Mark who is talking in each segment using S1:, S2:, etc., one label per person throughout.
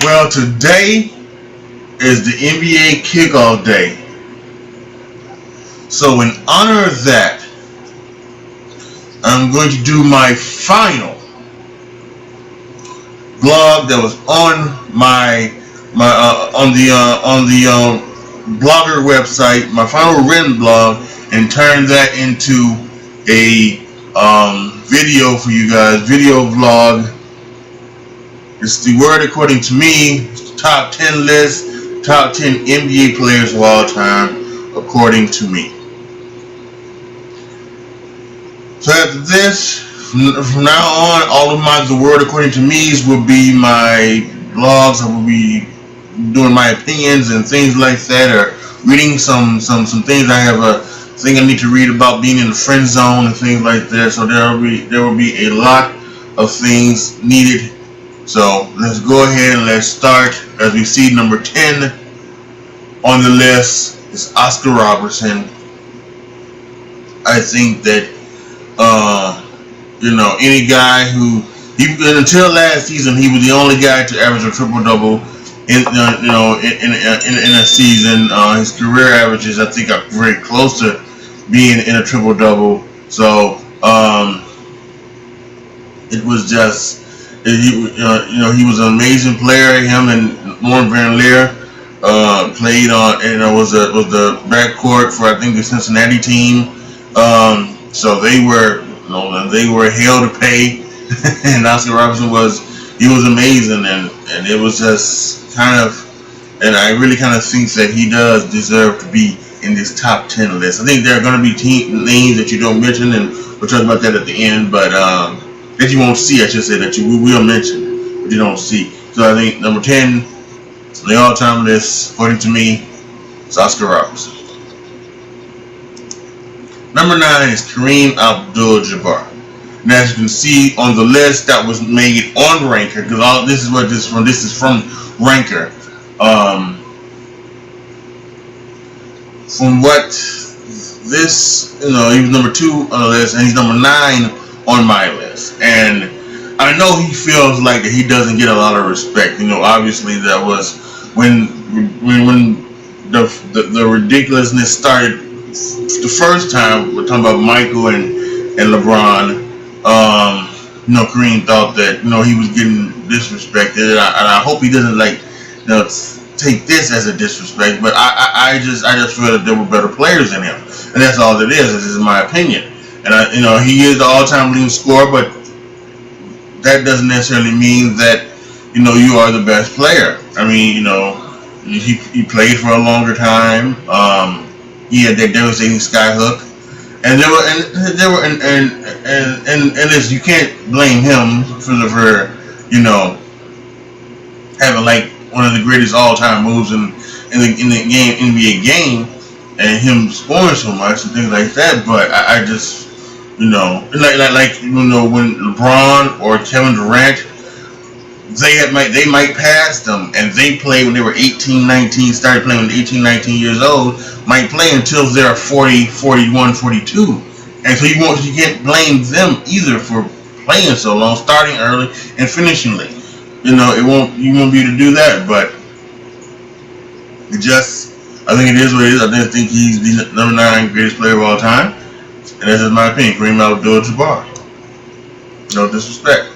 S1: Well, today is the NBA kickoff day. So in honor of that, I'm going to do my final blog that was on my blogger website, my final written blog, and turn that into a video for you guys, video vlog. It's the word according to me, top 10 list, top 10 NBA players of all time, according to me. So after this, from now on, all of the word according to me's will be my blogs. I will be doing my opinions and things like that, or reading some things. I have a thing I need to read about being in the friend zone and things like that. So there will be a lot of things needed. So let's go ahead and let's start. As we see, number 10 on the list is Oscar Robertson. I think that any guy who until last season he was the only guy to average a triple double in a season. His career averages, I think, are very close to being in a triple double. So it was just he was an amazing player. Him and Lauren Van Leer played on, was the backcourt for, I think, the Cincinnati team. So they were hell to pay, and Oscar Robertson was amazing, and it was just kind of, and I really kind of think that he does deserve to be in this top 10 list. I think there are going to be names that you don't mention, and we'll talk about that at the end, but that you won't see, I should say, that you will mention, but you don't see. So I think number 10 on the all-time list, according to me, is Oscar Robertson. Number 9 is Kareem AbdulJabbar. And as you can see on the list that was made on Ranker, because this is from Ranker. From what this, he was number 2 on the list, and he's number 9 on my list. And I know he feels like that he doesn't get a lot of respect. Obviously that was when the ridiculousness started. The first time we're talking about Michael and LeBron, Kareem thought that he was getting disrespected, and I hope he doesn't take this as a disrespect. But I just feel that there were better players than him, and that's all it is. This is my opinion, and he is the all-time leading scorer, but that doesn't necessarily mean that you are the best player. I mean, he played for a longer time. He had that devastating skyhook, and this, you can't blame him for having like one of the greatest all-time moves in the NBA game, and him scoring so much and things like that. But I just when LeBron or Kevin Durant, they might pass them, and they play when they were 18, 19, started playing when 18, 19 years old, might play until they're 40, 41, 42. And so you can't blame them either for playing so long, starting early and finishing late. You won't be able to do that, but I think it is what it is. I just think he's the number 9 greatest player of all time, and that's just my opinion. Kareem AbdulJabbar. No disrespect.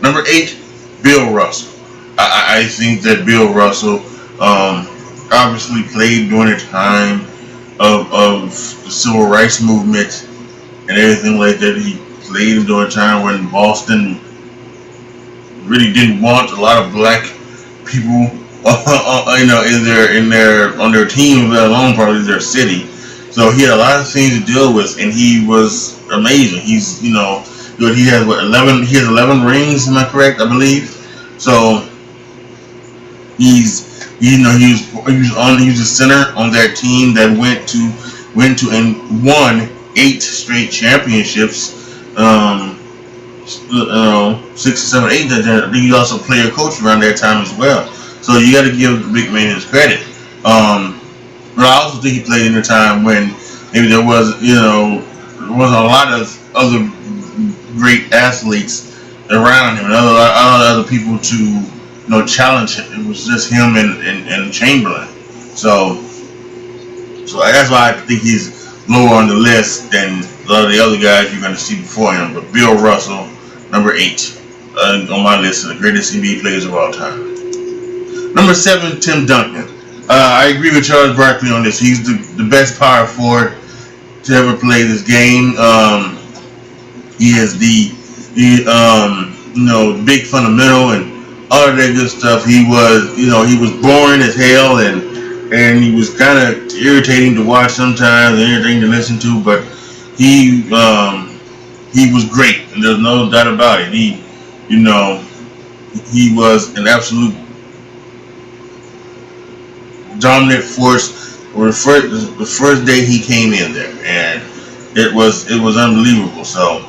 S1: Number 8, Bill Russell. I think that Bill Russell obviously played during a time of the civil rights movement and everything like that. He played during a time when Boston really didn't want a lot of black people, on their team, let alone probably their city. So he had a lot of things to deal with, and he was amazing. He's he has 11. He has 11 rings. Am I correct? I believe. So he was a center on that team that went to and won 8 straight championships. 6, 7, 8. That he also played a coach around that time as well. So you got to give the big man his credit. But I also think he played in a time when maybe there wasn't a lot of other great athletes around him and other people to challenge him. It was just him and Chamberlain. So that's why I think he's lower on the list than a lot of the other guys you're going to see before him. But Bill Russell, number 8 on my list of the greatest NBA players of all time. Number 7, Tim Duncan. I agree with Charles Barkley on this. He's the best power forward to ever play this game. He is the big fundamental and all of that good stuff. He was boring as hell and he was kind of irritating to watch sometimes and irritating to listen to, but he was great, and there's no doubt about it. He was an absolute dominant force. The first day he came in there, and it was unbelievable. So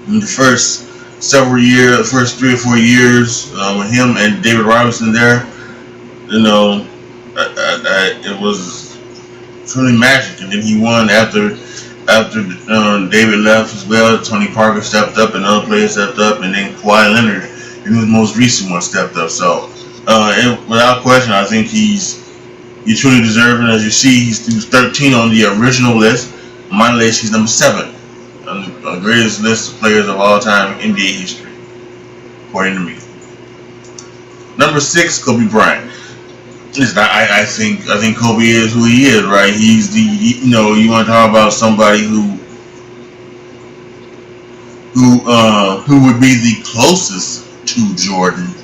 S1: in the first several years, the first 3 or 4 years with him and David Robertson there, it was truly magic. And then he won after David left as well. Tony Parker stepped up, and other players stepped up, and then Kawhi Leonard, in his most recent one, stepped up. So without question, I think he's truly deserving. As you see, he was 13 on the original list. On my list, he's number 7 on the greatest list of players of all time in NBA history, according to me. Number 6, Kobe Bryant. Listen, I think Kobe is who he is, right? He's you want to talk about somebody who would be the closest to Jordan,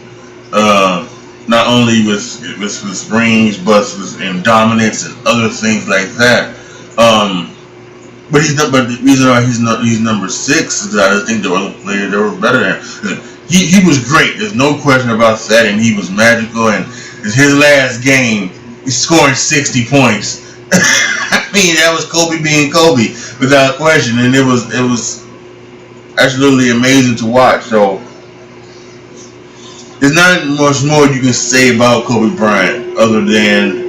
S1: not only with rings, but in dominance and other things like that. But the reason why he's number 6 is that I think there were other players that were better than him. He was great. There's no question about that, and he was magical. And his last game, he's scoring 60 points. I mean, that was Kobe being Kobe, without question, and it was absolutely amazing to watch. So there's not much more you can say about Kobe Bryant other than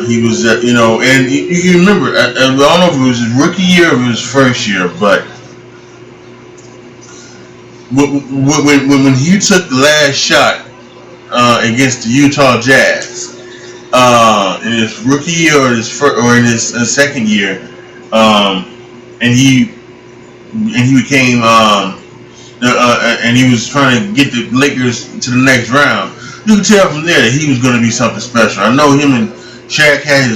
S1: he was, and you remember, I don't know if it was his rookie year or his first year, but when he took the last shot against the Utah Jazz in his rookie year or in his second year, and he became and he was trying to get the Lakers to the next round. You could tell from there that he was going to be something special. I know him and Shaq had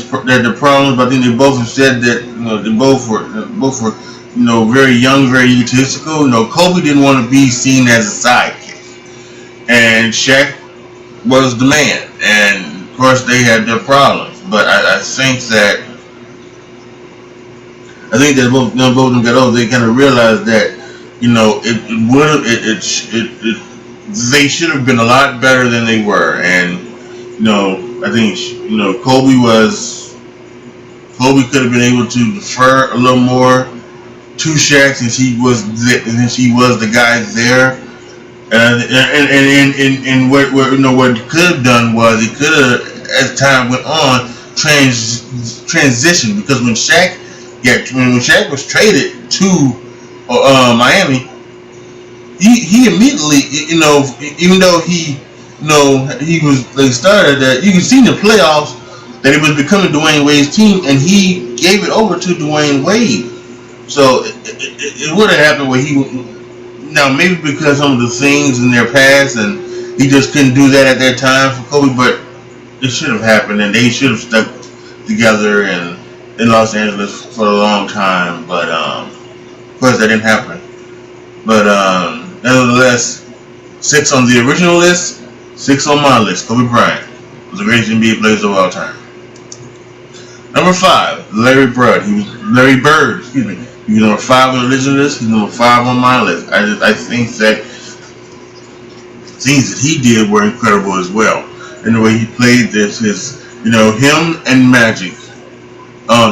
S1: the problems, but I think they both have said that they both were very young, very egotistical. Kobe didn't want to be seen as a sidekick, and Shaq was the man. And of course, they had their problems. But I think that both of them got older. They kind of realized that they should have been a lot better than they were. And I think Kobe could have been able to defer a little more to Shaq since he was the guy there. And what he could have done was he could have, as time went on, transitioned, because when Shaq was traded to Miami, he immediately, even though he was started that, you can see in the playoffs that it was becoming Dwayne Wade's team, and he gave it over to Dwayne Wade. So it would have happened where now maybe because some of the things in their past, and he just couldn't do that at that time for Kobe, but it should have happened, and they should have stuck together in Los Angeles for a long time. But of course that didn't happen. But nevertheless, 6 on the original list, 6 on my list. Kobe Bryant was the greatest NBA players of all time. Number 5, Larry Bird. He was number 5 on the original list. He's number 5 on my list. I think that things that he did were incredible as well. And the way he played this, him and Magic.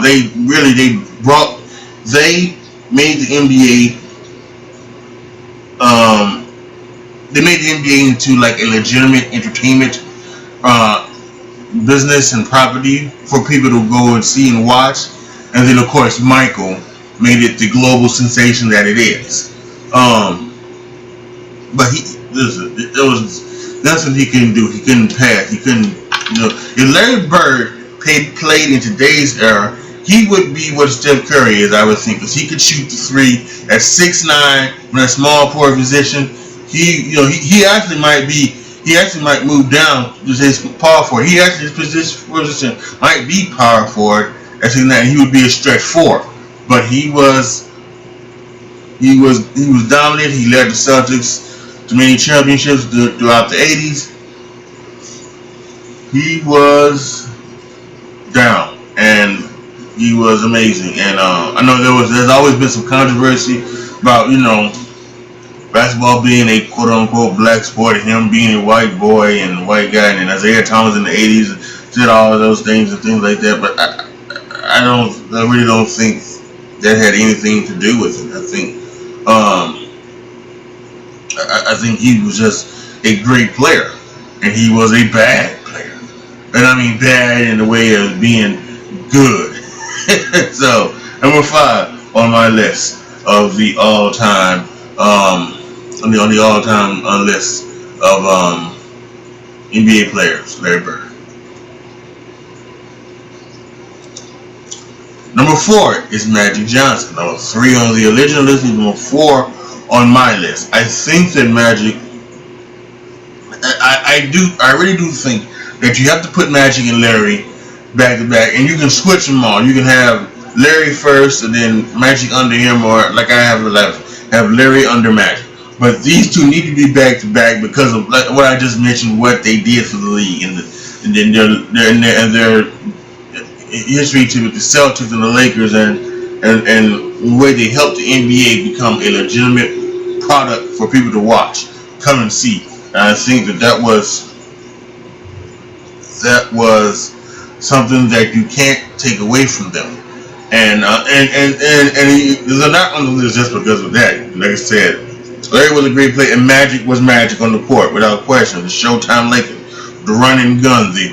S1: They made the NBA. They made the NBA into like a legitimate entertainment business and property for people to go and see and watch. And then of course Michael made it the global sensation that it is. But listen, there was nothing he couldn't do. He couldn't pass. He couldn't, if Larry Bird played in today's era, he would be what Steph Curry is, I would think, because he could shoot the three at 6'9" in a small forward position. He actually might move down to his power forward. He actually his position might be power forward at 6'9", and he would be a stretch four. But he was dominant. He led the Celtics to many championships throughout the 80s. He was down, and he was amazing. And I know there's always been some controversy about basketball being a quote unquote black sport, and him being a white boy and a white guy, and Isaiah Thomas in the 80s did all of those things and things like that. But I really don't think that had anything to do with it. I think he was just a great player, and he was a bad player, and I mean bad in the way of being good. So number 5 on my list of the all-time on the all-time list of NBA players, Larry Bird. Number 4 is Magic Johnson. Number 3 on the original list, and number 4 on my list. I think that Magic, I really do think that you have to put Magic and Larry back to back, and you can switch them all. You can have Larry first, and then Magic under him, or like I have Larry under Magic. But these two need to be back to back because of what I just mentioned, what they did for the league, and then their history to with the Celtics and the Lakers, and the way they helped the NBA become a legitimate product for people to watch, come and see. And I think that was something that you can't take away from them. And they're not on the list just because of that. Like I said, Larry was a great player, and Magic was Magic on the court without question. The Showtime Lakers, the running gun, the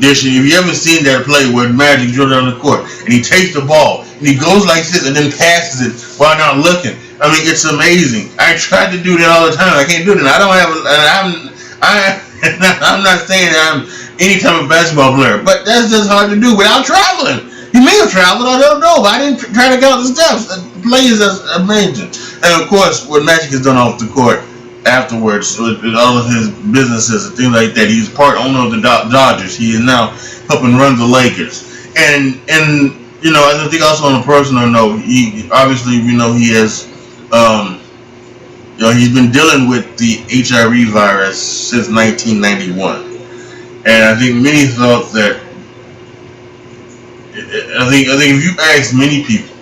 S1: dishing. If you haven't seen that play where Magic dribbles down the court and he takes the ball and he goes like this and then passes it while not looking. I mean, it's amazing. I tried to do that all the time. I can't do that. I'm not saying that I'm any type of basketball player, but that's just hard to do without traveling. You may have traveled, I don't know, but I didn't try to count the steps. The play is amazing. And of course, what Magic has done off the court afterwards, with all of his businesses and things like that. He's part owner of the Dodgers. He is now helping run the Lakers. And I think also on a personal note, he obviously, he has, he's been dealing with the HIV virus since 1991. And I think many thought that, I think if you ask many people,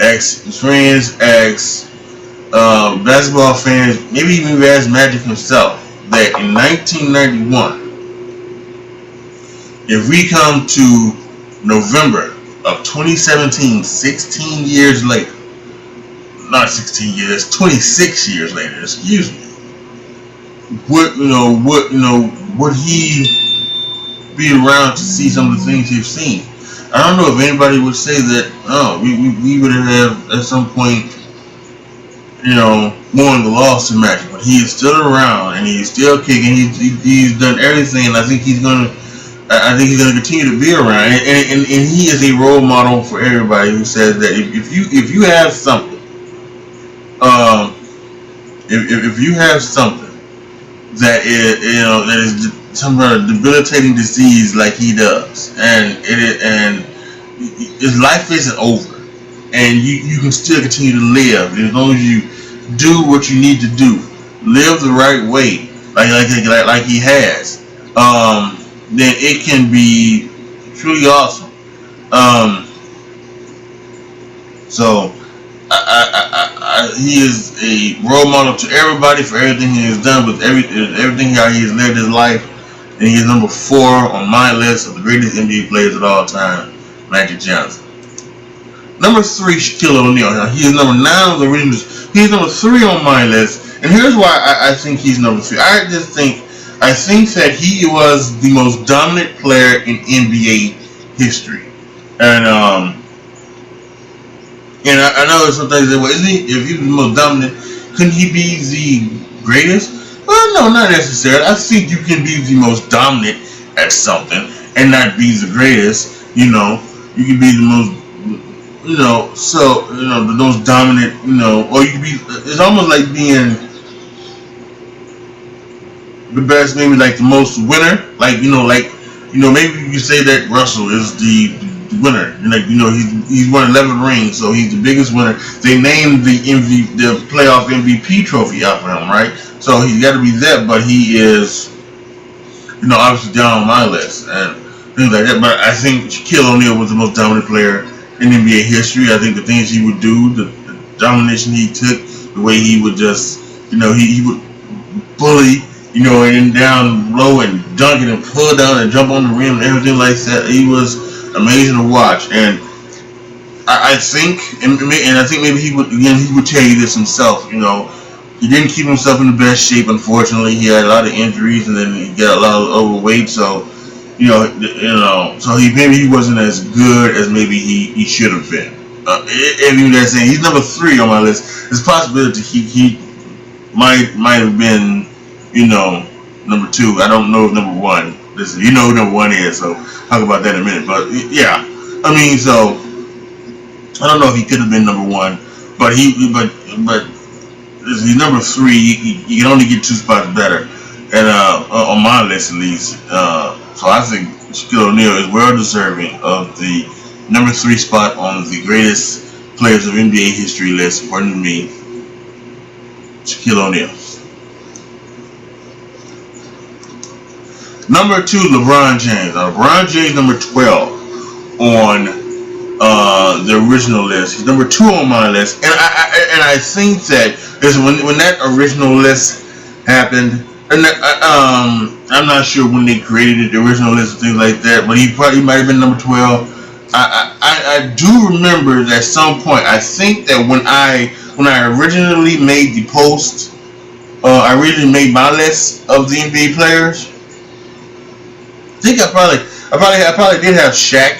S1: ask friends, ask basketball fans, maybe even ask Magic himself, that in 1991, if we come to November of 2017, 16 years later, not 16 years, 26 years later, excuse me, would he be around to see some of the things he's seen? I don't know if anybody would say that, we would have at some point, mourned the loss to Magic, but he is still around and he's still kicking. He's done everything, and I think he's gonna continue to be around. And he is a role model for everybody who says that if you have something, if you have something that is some kind of debilitating disease like he does, and his life isn't over, and you can still continue to live as long as you do what you need to do, live the right way, like he has, then it can be truly awesome. So he is a role model to everybody for everything he has done, with everything how he has lived his life. And he is number 4 on my list of the greatest NBA players of all time, Magic Johnson. Number 3, Shaquille O'Neal. Now, he is number 9 on the originals. He is number 3 on my list, and here's why I think he's number 3. I think that he was the most dominant player in NBA history, and I know sometimes they say, well, isn't he? If he was the most dominant, couldn't he be the greatest? Well, no, not necessarily. I think you can be the most dominant at something and not be the greatest. You know, you can be the most, the most dominant. Or you can be. It's almost like being the best, maybe like the most winner. Maybe you could say that Russell is the winner. He's won 11 rings, so he's the biggest winner. They named the playoff MVP trophy after him, right? So he's got to be that, but he is, obviously down on my list and things like that. But I think Shaquille O'Neal was the most dominant player in NBA history. I think the things he would do, the domination he took, the way he would just, he would bully, and down low and dunk it and pull down and jump on the rim and everything like that. He was amazing to watch. And I think maybe he would tell you this himself. He didn't keep himself in the best shape. Unfortunately, he had a lot of injuries and then he got a lot of overweight. So maybe he wasn't as good as maybe he should have been. And even that saying, he's number 3 on my list. There's a possibility he might have been, number 2. I don't know if number 1. Listen, who number 1 is, so talk about that in a minute. But yeah, so I don't know if he could have been number 1, but he's number 3. You can only get 2 spots better, and on my list at least. So I think Shaquille O'Neal is well deserving of the number 3 spot on the greatest players of NBA history list, according to me. Shaquille O'Neal. Number 2, LeBron James. LeBron James, number 12 on the original list. He's number 2 on my list, and I think that when that original list happened, and I'm not sure when they created the original list and things like that, but he might have been number 12. I do remember that at some point. I think that when I originally made the post, I originally made my list of the NBA players. I think I probably did have Shaq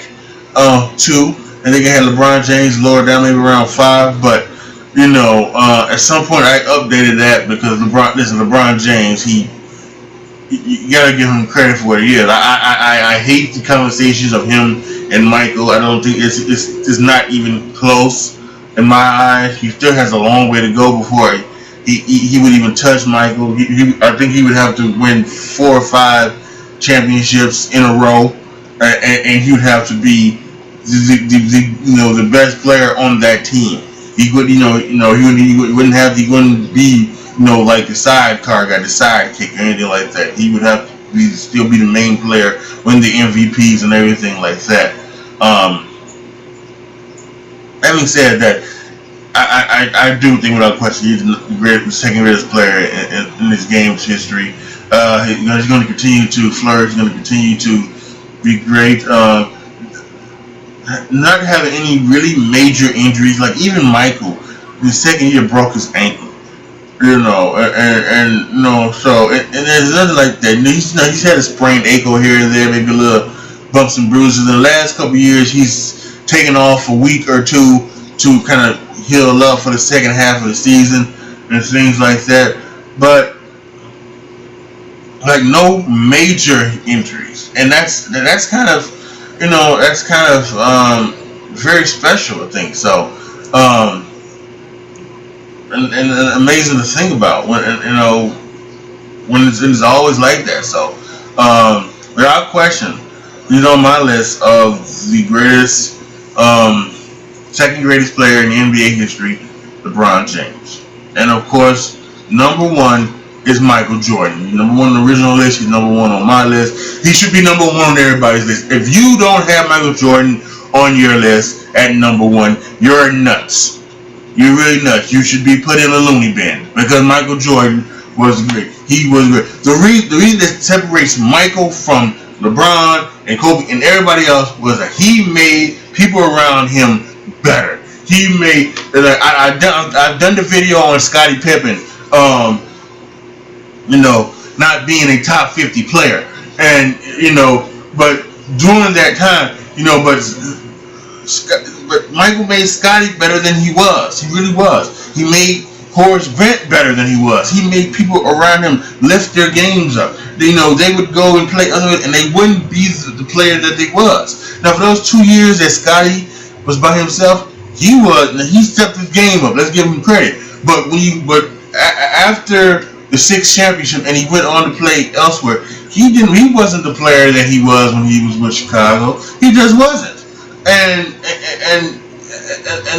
S1: 2. I think I had LeBron James lower down, maybe around 5. But at some point I updated that because LeBron James, you gotta give him credit for what he is. I hate the conversations of him and Michael. I don't think it's not even close in my eyes. He still has a long way to go before he would even touch Michael. I think he would have to win 4 or 5 championships in a row, and he would have to be the best player on that team. He wouldn't be like the sidecar guy, the sidekick, or anything like that. He would have to still be the main player, win the MVPs and everything like that. Having said that, I do think without question he's the second greatest player in this game's history. He's going to continue to flourish. He's going to continue to be great. Not having any really major injuries, like even Michael, the second year broke his ankle. So there's nothing like that. He's had a sprained ankle here and there, maybe a little bumps and bruises. In the last couple of years, he's taken off a week or 2 to kind of heal up for the second half of the season and things like that. But like no major injuries, and that's kind of very special, I think. So and amazing to think about when it's always like that. So without question, he's on my list of the greatest, second greatest player in NBA history, LeBron James. And of course, number 1 is Michael Jordan. Number 1 on the original list. He's number 1 on my list. He should be number 1 on everybody's list. If you don't have Michael Jordan on your list at number 1, you're nuts. You're really nuts. You should be put in a loony bin because Michael Jordan was great. He was great. The reason that separates Michael from LeBron and Kobe and everybody else was that he made people around him better. He made I've done the video on Scottie Pippen. Not being a top 50 player, and but during that time, but Michael made Scottie better than he was. He really was. He made Horace Grant better than he was. He made people around him lift their games up. They would go and play other, and they wouldn't be the player that they was. Now, for those 2 years that Scotty was by himself, he stepped his game up. Let's give him credit. But after the 6th championship, and he went on to play elsewhere, he wasn't the player that he was when he was with Chicago. He just wasn't, and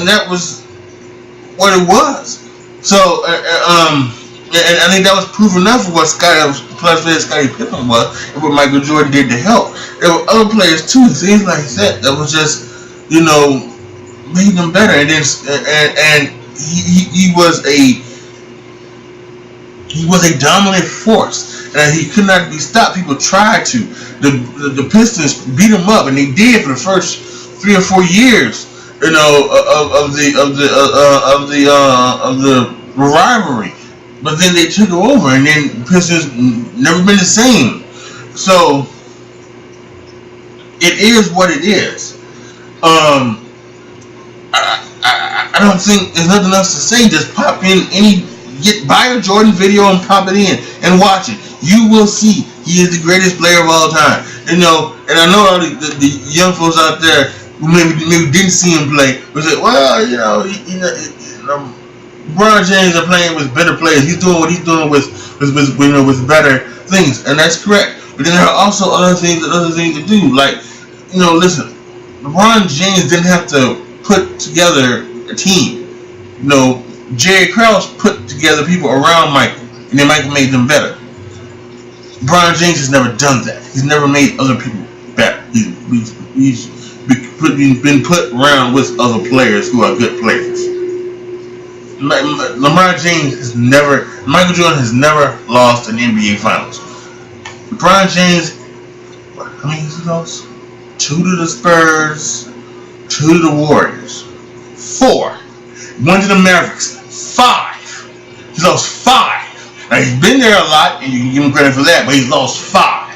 S1: that was what it was. So, and I think that was proof enough of what Scottie Pippen was, and what Michael Jordan did to help. There were other players too, things like that was just, made them better. And then, he was a dominant force, and he could not be stopped. People tried to. The Pistons beat him up, and they did for the first 3 or 4 years. Of the rivalry, but then they took it over, and then Pistons never been the same. So it is what it is. I don't think there's nothing else to say. Just pop in buy a Jordan video and pop it in and watch it. You will see he is the greatest player of all time. And I know all the young folks out there who maybe didn't see him play, but say, well, LeBron James are playing with better players. He's doing what he's doing with better things, and that's correct. But then there are also other things to do. Like, listen, LeBron James didn't have to put together a team. Jerry Krause put together people around Michael, and then Michael made them better. LeBron James has never done that. He's never made other people better. He's been put around with other players who are good players. LeBron James Michael Jordan has never lost an NBA Finals. LeBron James, how many has he lost? 2 to the Spurs, 2 to the Warriors, 4. 1 to the Mavericks, 5. He's lost 5. Now he's been there a lot, and you can give him credit for that, but he's lost 5.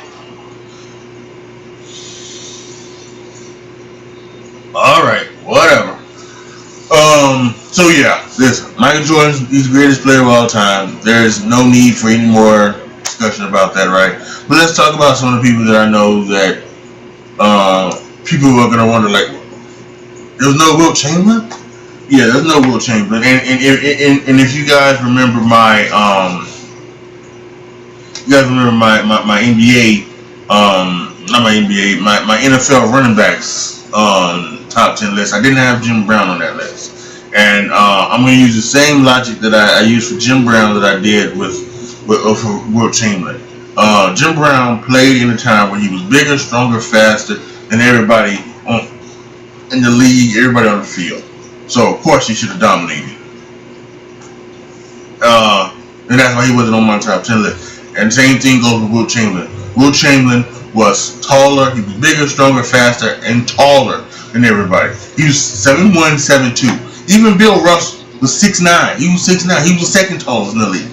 S1: Alright, whatever. So yeah, listen, Michael Jordan is the greatest player of all time. There is no need for any more discussion about that, right? But let's talk about some of the people that I know that people are gonna wonder, like, there's no Wilt Chamberlain? Yeah, there's no Wilt Chamberlain. And if you guys remember my NBA, not my NBA, my NFL running backs top 10 list. I didn't have Jim Brown on that list, and I'm going to use the same logic that I used for Jim Brown that I did for Wilt Chamberlain. Jim Brown played in a time when he was bigger, stronger, faster than everybody in the league, everybody on the field. So of course he should have dominated. And that's why he wasn't on my top 10 list. And the same thing goes with Wilt Chamberlain. Wilt Chamberlain was taller, he was bigger, stronger, faster, and taller than everybody. He was 7'1", 7'2". Even Bill Russell was 6'9". He was 6'9". He was the second tallest in the league.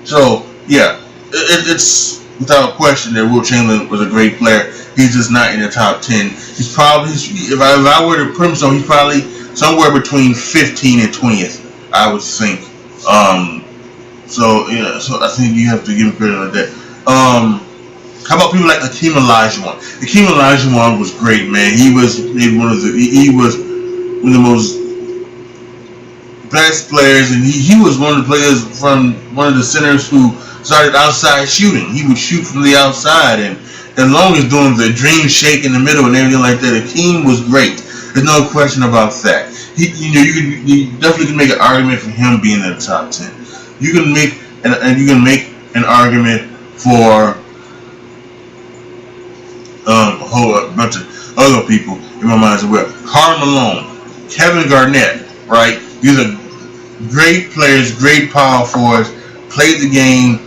S1: So yeah, it's without question that Wilt Chamberlain was a great player. He's just not in the top 10. He's probably, if I were to put him somewhere, he's probably somewhere between 15 and 20th, I would think. So I think you have to give him credit on that. How about people like Hakeem Olajuwon? Hakeem Olajuwon was great, man. He was one of the most best players, and he was one of the players from one of the centers who started outside shooting. He would shoot from the outside, and as long as doing the dream shake in the middle and everything like that, Hakeem was great. There's no question about that. You definitely can make an argument for him being in the top 10. You can make an argument for a whole bunch of other people in my mind as well. Karl Malone, Kevin Garnett, right? These are great players, great power forwards, played the game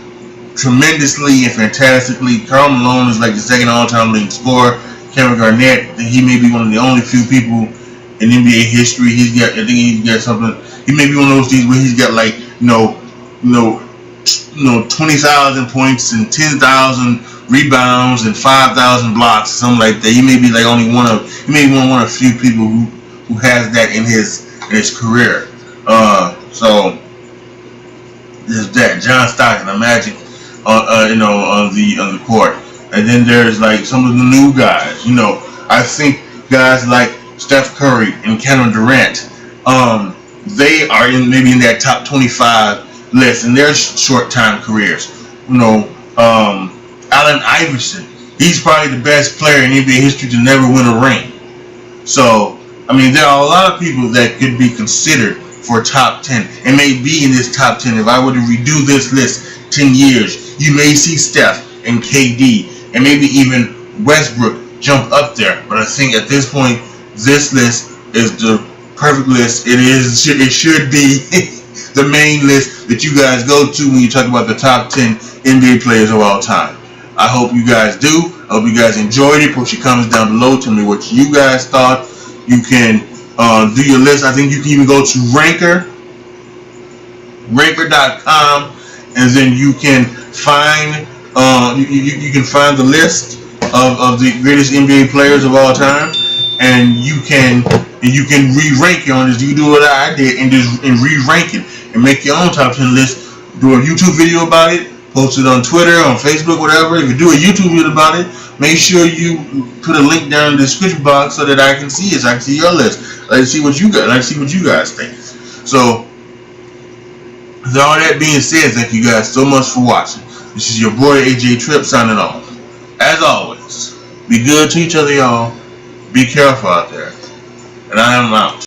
S1: tremendously and fantastically. Karl Malone is like the second all-time leading scorer. Kevin Garnett, he may be one of the only few people in NBA history. I think he's got something. He may be one of those things where he's got like 20,000 points and 10,000 rebounds and 5,000 blocks, something like that. He may be like one of a few people who has that in his career. So there's that John Stockton, the Magic, on the court, and then there's like some of the new guys. I think guys like Steph Curry and Kevin Durant, they are maybe in that top 25 list in their short time careers. Allen Iverson, he's probably the best player in NBA history to never win a ring. So, there are a lot of people that could be considered for top 10 and may be in this top 10. If I were to redo this list 10 years, you may see Steph and KD and maybe even Westbrook jump up there. But I think at this point, this list is the perfect list. It should be the main list that you guys go to when you talk about the top 10 NBA players of all time. I hope you guys do. I hope you guys enjoyed it. Post your comments down below. Tell me what you guys thought. You can do your list. I think you can even go to ranker.com, and then you can find you can find the list of the greatest NBA players of all time, and you can re-rank it on this. You can do what I did and re-rank it and make your own top 10 list. Do a YouTube video about it. Post it on Twitter, on Facebook, whatever. If you do a YouTube video about it, make sure you put a link down in the description box so that I can see it. So I can see your list. I can see what you guys think. So, with all that being said, thank you guys so much for watching. This is your boy AJ Tripp signing off. As always, be good to each other, y'all. Be careful out there. And I am out.